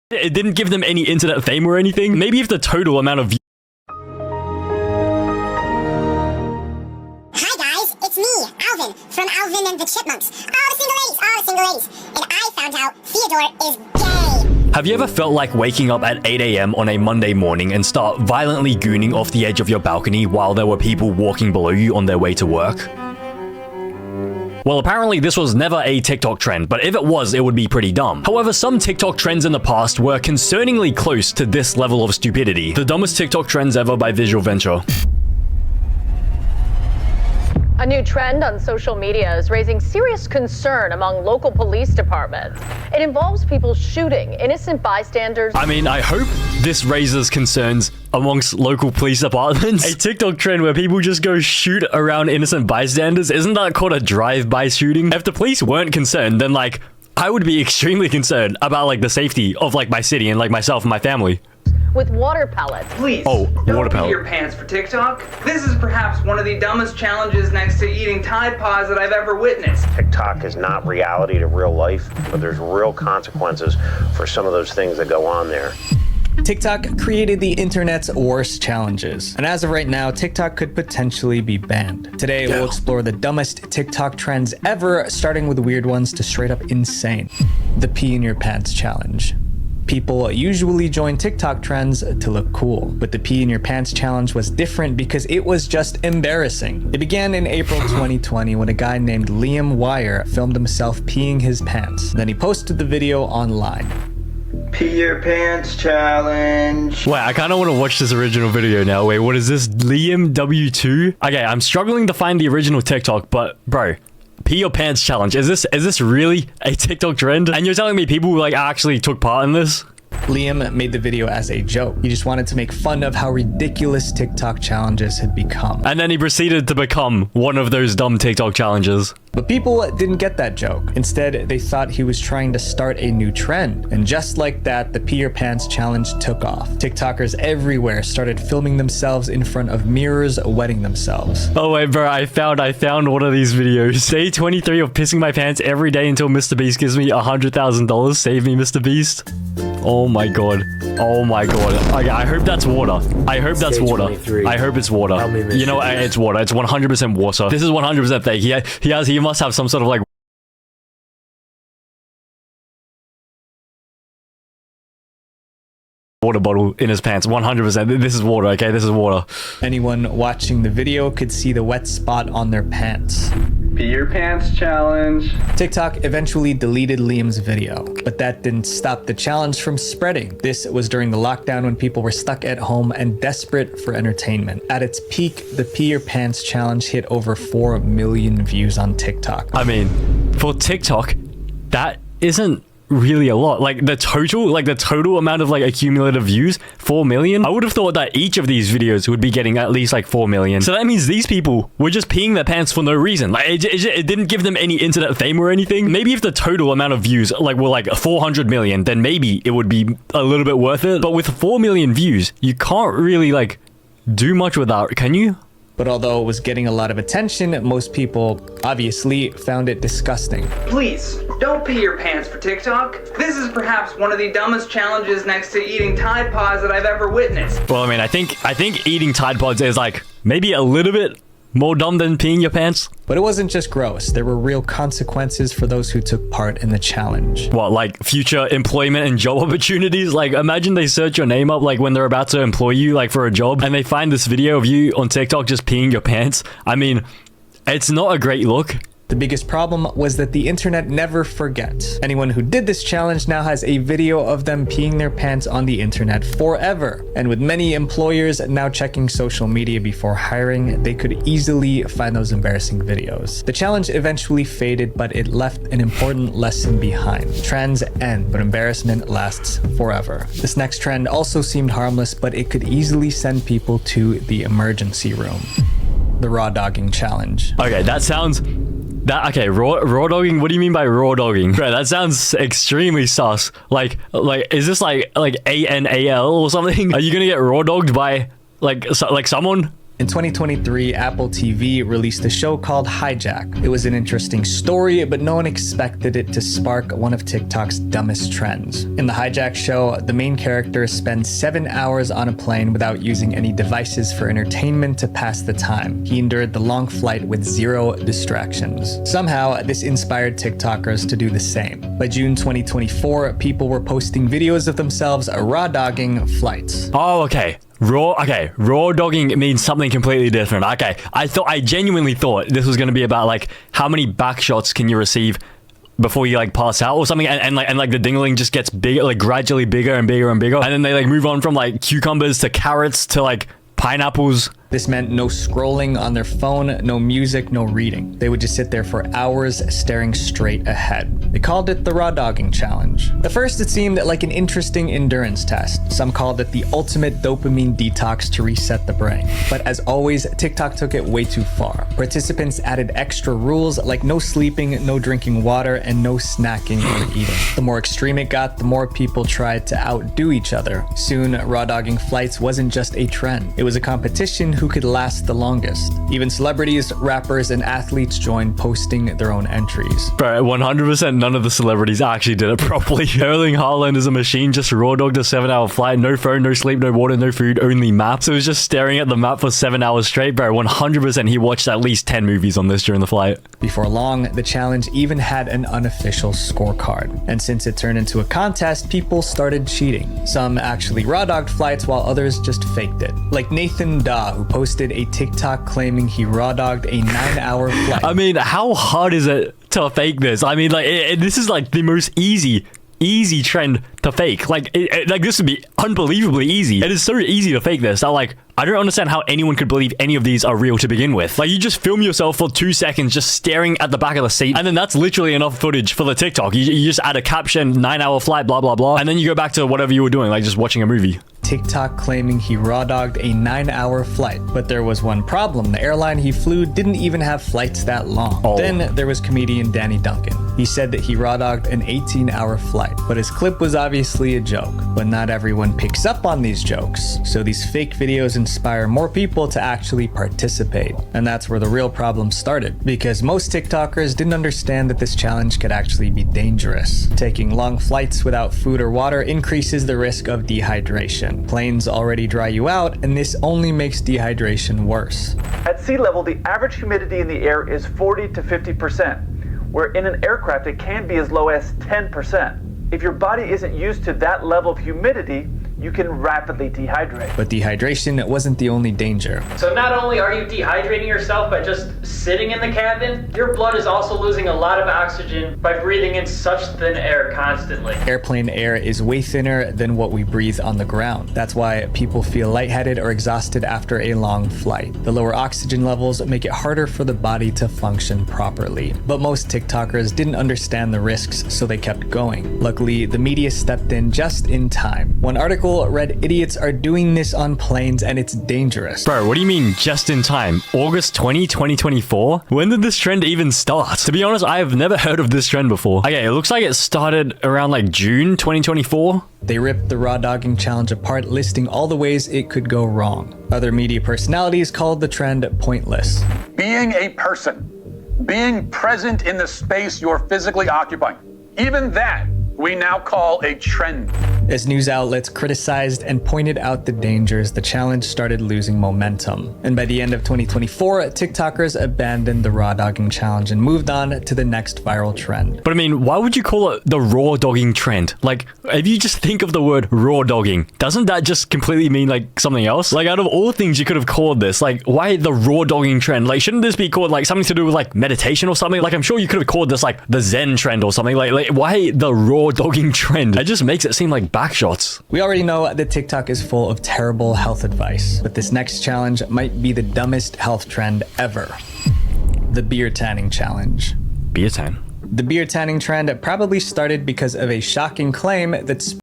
It didn't give them any internet fame or anything. Maybe if the total amount of views. Hi guys, it's me, Alvin, from Alvin and the Chipmunks. Oh, the single ladies. And I found out Theodore is gay. Have you ever felt like waking up at 8 AM on a Monday morning and start violently gooning off the edge of your balcony while there were people walking below you on their way to work? Well, apparently this was never a TikTok trend, but if it was, it would be pretty dumb. However, some TikTok trends in the past were concerningly close to this level of stupidity. The dumbest TikTok trends ever by Visual Venture. A new trend on social media is raising serious concern among local police departments. It involves people shooting innocent bystanders. I mean, I hope this raises concerns amongst local police departments. A TikTok trend where people just go shoot around innocent bystanders, isn't that called a drive-by shooting? If the police weren't concerned, then like, I would be extremely concerned about like the safety of like my city and like myself and my family. With water pellets. Please, water don't pee pellet. your pants for TikTok. This is perhaps one of the dumbest challenges next to eating Tide Pods that I've ever witnessed. TikTok is not reality to real life, but there's real consequences for some of those things that go on there. TikTok created the internet's worst challenges, and as of right now, TikTok could potentially be banned. Today, we'll explore the dumbest TikTok trends ever, starting with weird ones to straight up insane. The pee in your pants challenge. People usually join TikTok trends to look cool, but the pee in your pants challenge was different because it was just embarrassing. It began in April 2020 when a guy named Liam Wire filmed himself peeing his pants. Then he posted the video online. Pee your pants challenge. Wait, I kind of want to watch this original video now. Wait, what is this? Liam W2? Okay, I'm struggling to find the original TikTok, but bro, pee your pants challenge. Is this really a TikTok trend? And you're telling me people like actually took part in this? Liam made the video as a joke. He just wanted to make fun of how ridiculous TikTok challenges had become. And then he proceeded to become one of those dumb TikTok challenges. But people didn't get that joke. Instead, they thought he was trying to start a new trend. And just like that, the pee your pants challenge took off. TikTokers everywhere started filming themselves in front of mirrors, wetting themselves. Oh wait, bro, I found one of these videos. Day 23 of pissing my pants every day until Mr. Beast gives me $100,000. Save me, Mr. Beast. Oh my god. Oh my god. Okay, I hope that's water. I hope that's water. 23. I hope it's water. You know, it's water. It's 100% water. This is 100% fake. He must have some sort of like water bottle in his pants. 100%. This is water, okay? This is water. Anyone watching the video could see the wet spot on their pants. Pee your pants challenge. TikTok eventually deleted Liam's video, but that didn't stop the challenge from spreading. This was during the lockdown when people were stuck at home and desperate for entertainment. At its peak, the pee your pants challenge hit over 4 million views on TikTok. I mean, for TikTok, that isn't really a lot. Like the total amount of like accumulative views, 4 million. I would have thought that each of these videos would be getting at least like 4 million. So that means these people were just peeing their pants for no reason. Like it didn't give them any internet fame or anything. Maybe if the total amount of views like were like 400 million, then maybe it would be a little bit worth it. But with 4 million views, you can't really like do much without, can you? But although it was getting a lot of attention, most people obviously found it disgusting. Please, don't pee your pants for TikTok. This is perhaps one of the dumbest challenges next to eating Tide Pods that I've ever witnessed. Well, I mean, I think eating Tide Pods is like maybe a little bit more dumb than peeing your pants. But it wasn't just gross. There were real consequences for those who took part in the challenge. What, like future employment and job opportunities? Like imagine they search your name up like when they're about to employ you like for a job and they find this video of you on TikTok just peeing your pants. I mean, it's not a great look. The biggest problem was that the internet never forgets. Anyone who did this challenge now has a video of them peeing their pants on the internet forever. And with many employers now checking social media before hiring, they could easily find those embarrassing videos. The challenge eventually faded, but it left an important lesson behind. Trends end, but embarrassment lasts forever. This next trend also seemed harmless, but it could easily send people to the emergency room. The raw dogging challenge. Okay, that sounds... Okay, raw dogging? What do you mean by raw dogging? Bro, that sounds extremely sus. Like, is this like ANAL or something? Are you gonna get raw dogged by like someone? In 2023, Apple TV released a show called Hijack. It was an interesting story, but no one expected it to spark one of TikTok's dumbest trends. In the Hijack show, the main character spends 7 hours on a plane without using any devices for entertainment to pass the time. He endured the long flight with 0 distractions. Somehow, this inspired TikTokers to do the same. By June 2024, people were posting videos of themselves raw dogging flights. Oh, okay. Raw dogging means something completely different. Okay, I genuinely thought this was going to be about like how many back shots can you receive before you like pass out or something, and like the dingling just gets bigger, like gradually bigger and bigger and bigger, and then they like move on from like cucumbers to carrots to like pineapples. This meant no scrolling on their phone, no music, no reading. They would just sit there for hours staring straight ahead. They called it the raw dogging challenge. At first, it seemed like an interesting endurance test. Some called it the ultimate dopamine detox to reset the brain. But as always, TikTok took it way too far. Participants added extra rules like no sleeping, no drinking water, and no snacking or eating. The more extreme it got, the more people tried to outdo each other. Soon, raw dogging flights wasn't just a trend. It was a competition who could last the longest. Even celebrities, rappers, and athletes joined, posting their own entries. Bro, 100% none of the celebrities actually did it properly. Erling Haaland is a machine, just raw dogged a 7-hour flight, no phone, no sleep, no water, no food, only maps. So he was just staring at the map for 7 hours straight. Bro, 100% he watched at least 10 movies on this during the flight. Before long, the challenge even had an unofficial scorecard. And since it turned into a contest, people started cheating. Some actually raw dogged flights while others just faked it. Like Nathan Daw, who posted a TikTok claiming he raw dogged a 9-hour flight. I mean, how hard is it to fake this? I mean, like, this is like the most easy trend to fake. Like, like this would be unbelievably easy. It is so easy to fake this that, like, I don't understand how anyone could believe any of these are real to begin with. Like, you just film yourself for 2 seconds just staring at the back of the seat, and then that's literally enough footage for the TikTok. You just add a caption, 9-hour flight, blah, blah, blah, and then you go back to whatever you were doing, like just watching a movie. TikTok claiming he raw dogged a 9-hour flight. But there was one problem. The airline he flew didn't even have flights that long. Oh. Then there was comedian Danny Duncan. He said that he raw dogged an 18-hour flight, but his clip was obviously a joke. But not everyone picks up on these jokes. So these fake videos inspire more people to actually participate. And that's where the real problem started, because most TikTokers didn't understand that this challenge could actually be dangerous. Taking long flights without food or water increases the risk of dehydration. Planes already dry you out, and this only makes dehydration worse. At sea level, the average humidity in the air is 40 to 50%, where in an aircraft it can be as low as 10%. If your body isn't used to that level of humidity, you can rapidly dehydrate. But dehydration wasn't the only danger. So not only are you dehydrating yourself by just sitting in the cabin, your blood is also losing a lot of oxygen by breathing in such thin air constantly. Airplane air is way thinner than what we breathe on the ground. That's why people feel lightheaded or exhausted after a long flight. The lower oxygen levels make it harder for the body to function properly. But most TikTokers didn't understand the risks, so they kept going. Luckily, the media stepped in just in time. One article read, "Idiots are doing this on planes and it's dangerous." Bro, what do you mean just in time? August 2024? When did this trend even start? To be honest, I have never heard of this trend before. Okay, it looks like it started around like June 2024. They ripped the raw dogging challenge apart, listing all the ways it could go wrong. Other media personalities called the trend pointless. Being a person, being present in the space you're physically occupying, even that we now call a trend. As news outlets criticized and pointed out the dangers, the challenge started losing momentum. And by the end of 2024, TikTokers abandoned the raw dogging challenge and moved on to the next viral trend. But I mean, why would you call it the raw dogging trend? Like, if you just think of the word raw dogging, doesn't that just completely mean like something else? Like, out of all things you could have called this, like, why the raw dogging trend? Like, shouldn't this be called like something to do with like meditation or something? Like, I'm sure you could have called this like the Zen trend or something. Like why the raw dogging trend? It just makes it seem like backshots. We already know that TikTok is full of terrible health advice, but this next challenge might be the dumbest health trend ever. The beer tanning challenge. Beer tan? The beer tanning trend probably started because of a shocking claim that